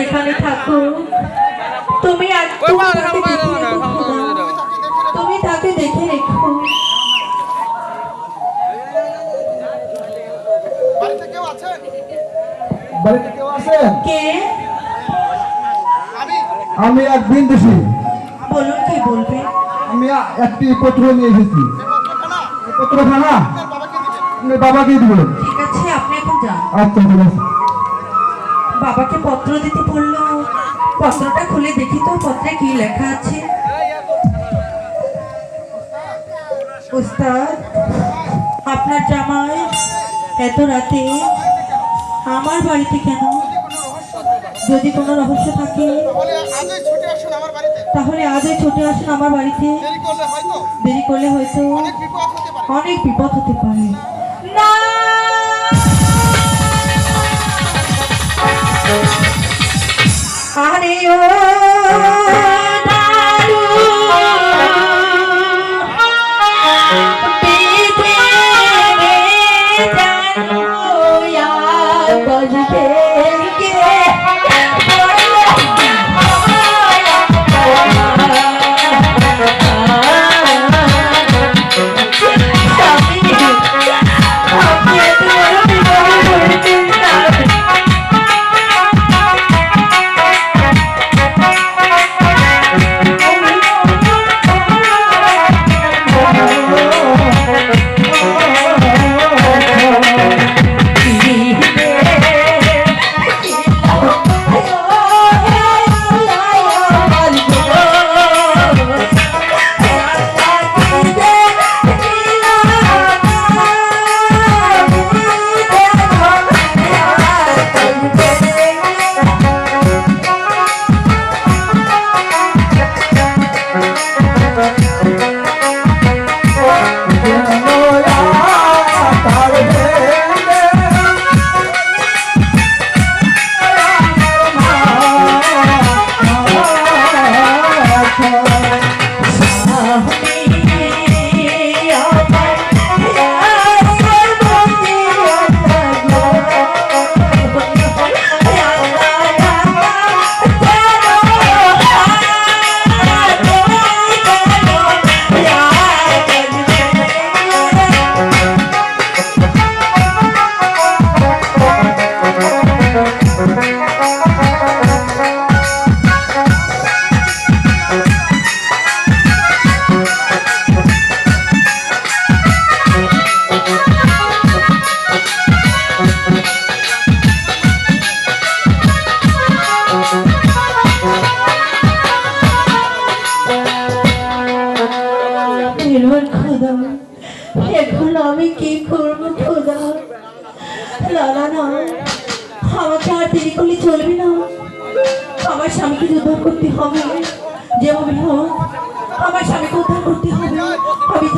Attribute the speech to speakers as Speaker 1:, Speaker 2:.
Speaker 1: যেখানে থাকো তুমি তুমি তাকে দেখে রেখো।
Speaker 2: বাড়িতে কেউ আছেন? বাড়িতে কেউ আছেন?
Speaker 1: কে?
Speaker 2: আমি এক বিন্দুষী।
Speaker 1: বলুন কি বলবে?
Speaker 2: আমি একটি পত্র নিয়ে এসেছি। পত্রখানা আপনার বাবাকে দিবেন।
Speaker 1: ঠিক আছে, আপনি এখন যান।
Speaker 2: আচ্ছা ঠিক আছে।
Speaker 1: বাবাকে পত্র দিতে বললো, পত্রটা খুলে দেখি তো পত্রে কি লেখা আছে। উস্তাদ, আপনার জামাই এত রাতে আমার বাড়িতে কেন? যদি কোনো রহস্য থাকে তাহলে আজই ছুটে আসুন আমার বাড়িতে। দেরি করলে হয়তো অনেক বিপদ হতে পারে। না, আরে ও এখন আমি কি করবো খোদা? লালা না, আমাকে আর দেরি করলে চলবে না। আমার স্বামীকে উদ্ধার করতে হবে, যেভাবে হোক আমার স্বামীকে উদ্ধার করতে হবে। আমি